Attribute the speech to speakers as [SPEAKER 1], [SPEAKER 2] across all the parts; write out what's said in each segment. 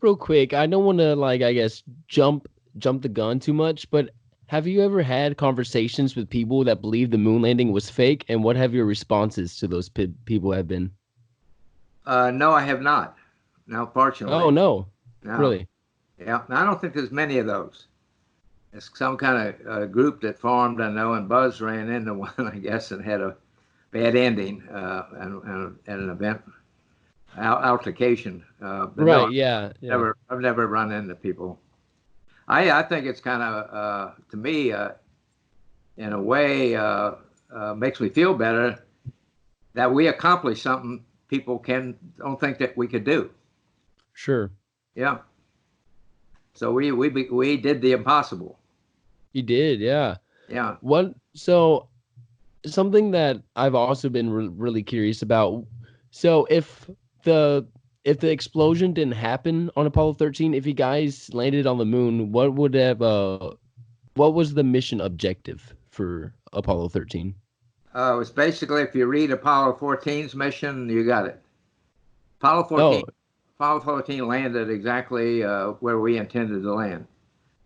[SPEAKER 1] real quick, I don't want to like I guess jump the gun too much, but have you ever had conversations with people that believe the moon landing was fake, and what have your responses to those people have been?
[SPEAKER 2] No, I have not. No,
[SPEAKER 1] Oh
[SPEAKER 2] fortunately,
[SPEAKER 1] no,
[SPEAKER 2] no.
[SPEAKER 1] really?
[SPEAKER 2] Yeah, I don't think there's many of those. It's some kind of group that formed, I know, and Buzz ran into one, I guess, and had a bad ending at an event altercation. But no,
[SPEAKER 1] Right? Yeah, yeah.
[SPEAKER 2] I've never run into people. I think it's kind of to me in a way makes me feel better that we accomplished something people can don't think that we could do.
[SPEAKER 1] Sure.
[SPEAKER 2] Yeah. So we did the impossible.
[SPEAKER 1] You did, yeah.
[SPEAKER 2] Yeah.
[SPEAKER 1] What? So something that I've also been really curious about. So the if the explosion didn't happen on Apollo 13, if you guys landed on the moon, what was the mission objective for Apollo 13?
[SPEAKER 2] It's basically if you read Apollo 14's mission, you got it. Apollo
[SPEAKER 1] Oh,
[SPEAKER 2] 14, Apollo 14 landed exactly where we intended to land.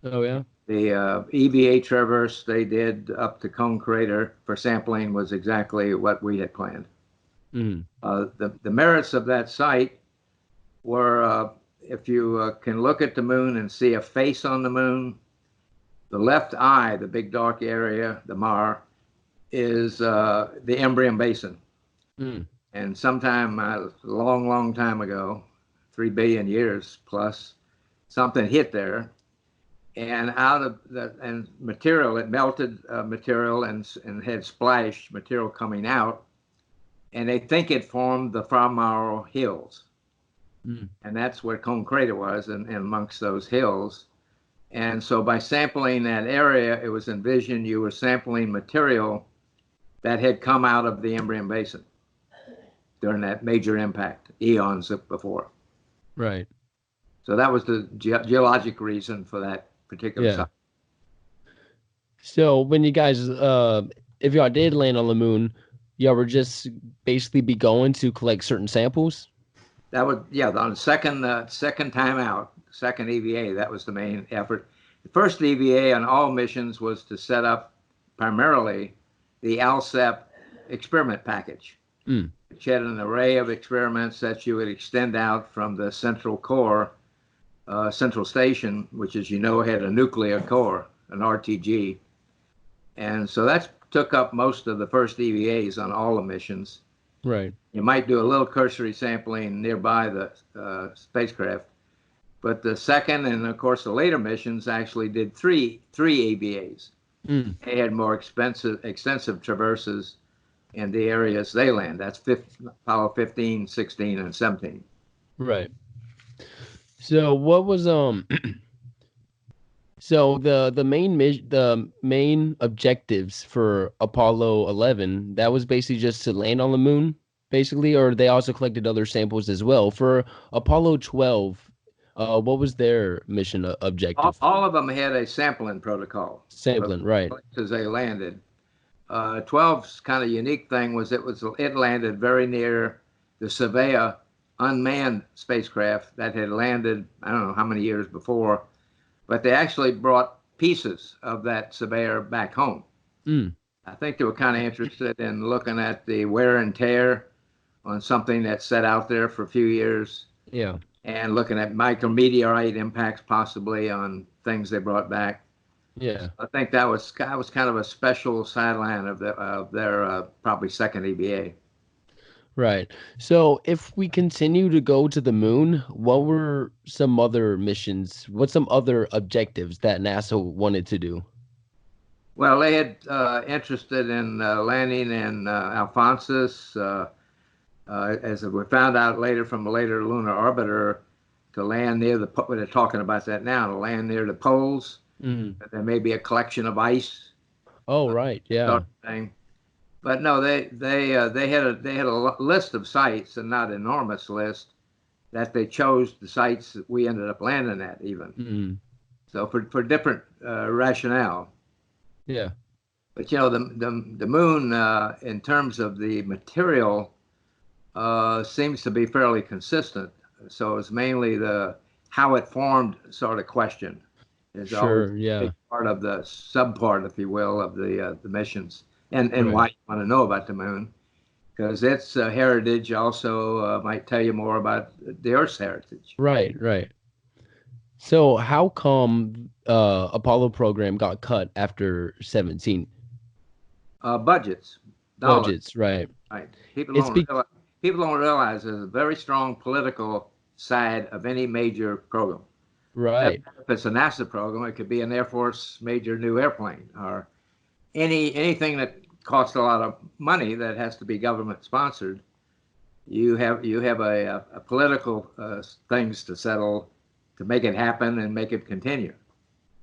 [SPEAKER 1] oh yeah.
[SPEAKER 2] The EVA traverse they did up to Cone Crater for sampling was exactly what we had planned.
[SPEAKER 1] Mhm.
[SPEAKER 2] The merits of that site were if you can look at the moon and see a face on the moon, the left eye, the big dark area, the Mar, is the Embrium Basin.
[SPEAKER 1] Mm.
[SPEAKER 2] And sometime, long time ago, 3 billion years plus, something hit there. And out of the and material, it melted material and had splashed material coming out. And they think it formed the Farmaro Hills.
[SPEAKER 1] Mm.
[SPEAKER 2] And that's where Cone Crater was, and amongst those hills. And so by sampling that area, it was envisioned you were sampling material that had come out of the Embrium Basin during that major impact eons before.
[SPEAKER 1] Right.
[SPEAKER 2] So that was the geologic reason for that particular
[SPEAKER 1] Yeah.
[SPEAKER 2] site.
[SPEAKER 1] So when you guys if y'all did land on the moon, y'all were just basically be going to collect certain samples?
[SPEAKER 2] That was yeah. On the second time out, second EVA, that was the main effort. The first EVA on all missions was to set up primarily the ALSEP experiment package,
[SPEAKER 1] Mm.
[SPEAKER 2] which had an array of experiments that you would extend out from the central core, central station, which, as you know, had a nuclear core, an RTG, and so that took up most of the first EVAs on all the missions.
[SPEAKER 1] Right.
[SPEAKER 2] You might do a little cursory sampling nearby the spacecraft, but the second and of course the later missions actually did three EVAs.
[SPEAKER 1] Mm.
[SPEAKER 2] They had more extensive traverses in the areas they land. That's Apollo 15, 16, and 17.
[SPEAKER 1] Right. So what was so the main objectives for Apollo 11, that was basically just to land on the moon, basically, or they also collected other samples as well. For Apollo 12, what was their mission objective?
[SPEAKER 2] All of them had a sampling protocol of
[SPEAKER 1] Sampling, right.
[SPEAKER 2] places they landed. 12's kind of unique thing was it landed very near the Surveyor unmanned spacecraft that had landed I don't know how many years before, but they actually brought pieces of that Surveyor back home.
[SPEAKER 1] Mm.
[SPEAKER 2] I think they were kind of interested in looking at the wear and tear on something that sat out there for a few years
[SPEAKER 1] Yeah.
[SPEAKER 2] and looking at micrometeorite impacts possibly on things they brought back.
[SPEAKER 1] Yeah.
[SPEAKER 2] I think that was kind of a special sideline of their probably second EVA.
[SPEAKER 1] Right. So if we continue to go to the moon, what were some other missions? What's some other objectives that NASA wanted to do?
[SPEAKER 2] Well, they had interested in landing in Alphonsus, as we found out later from a later lunar orbiter, to land near the. They're talking about that now, to land near the poles.
[SPEAKER 1] Mm.
[SPEAKER 2] There may be a collection of ice,
[SPEAKER 1] Oh, right.
[SPEAKER 2] sort
[SPEAKER 1] Yeah.
[SPEAKER 2] of thing. But no, they had a list of sites, and not an enormous list, that they chose the sites that we ended up landing at even.
[SPEAKER 1] Mm.
[SPEAKER 2] So for different rationale.
[SPEAKER 1] Yeah.
[SPEAKER 2] But the moon in terms of the material seems to be fairly consistent. So it's mainly the how it formed sort of question is always
[SPEAKER 1] Sure.
[SPEAKER 2] a
[SPEAKER 1] Yeah.
[SPEAKER 2] big part of the subpart, if you will, of the missions, and
[SPEAKER 1] Right.
[SPEAKER 2] why you want to know about the moon, because its heritage also might tell you more about the Earth's heritage.
[SPEAKER 1] Right. Right. So how come Apollo program got cut after 17?
[SPEAKER 2] Budgets, dollars,
[SPEAKER 1] Budgets, right.
[SPEAKER 2] right?
[SPEAKER 1] It's be
[SPEAKER 2] People don't realize there's a very strong political side of any major program.
[SPEAKER 1] right.
[SPEAKER 2] If it's a NASA program, it could be an Air Force major new airplane or anything that costs a lot of money that has to be government sponsored. You have a political things to settle to make it happen and make it continue.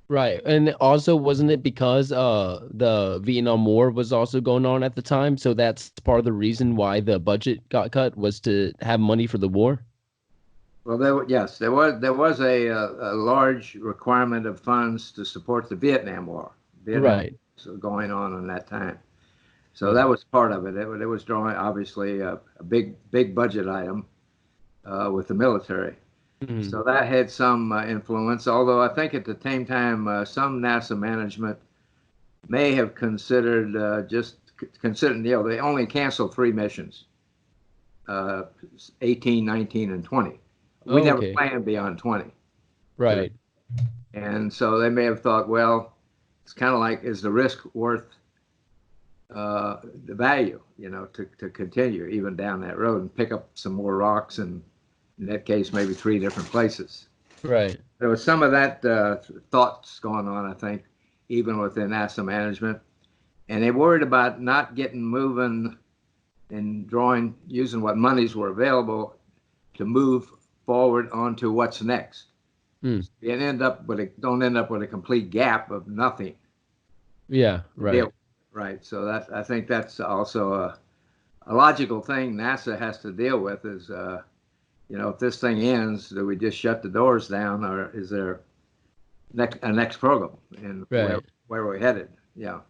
[SPEAKER 1] Right. And also wasn't it because the Vietnam War was also going on at the time, so that's part of the reason why the budget got cut was to have money for the war?
[SPEAKER 2] Well, yes, there was a large requirement of funds to support the Vietnam War. Vietnam
[SPEAKER 1] Right.
[SPEAKER 2] was going on in that time, so
[SPEAKER 1] Right.
[SPEAKER 2] that was part of it. It was drawing obviously a big budget item with the military.
[SPEAKER 1] Mhm.
[SPEAKER 2] So that had some influence, although I think at the same time, some NASA management may have considered considered, they only canceled 3 missions, uh, 18, 19, and 20. We never
[SPEAKER 1] Okay.
[SPEAKER 2] planned beyond 20.
[SPEAKER 1] Right.
[SPEAKER 2] And so they may have thought, well, it's kind of like, is the risk worth the value, to continue even down that road and pick up some more rocks, and in that case, maybe 3 different places.
[SPEAKER 1] Right.
[SPEAKER 2] There was some of that thoughts going on, I think, even within NASA management, and they worried about not getting moving and using what monies were available to move forward onto what's next.
[SPEAKER 1] Mm.
[SPEAKER 2] And don't end up with a complete gap of nothing
[SPEAKER 1] Yeah,
[SPEAKER 2] to deal
[SPEAKER 1] right.
[SPEAKER 2] with. Right. So I think that's also a logical thing NASA has to deal with is, if this thing ends, do we just shut the doors down, or is there a next program, and where
[SPEAKER 1] Right.
[SPEAKER 2] we're headed? Yeah.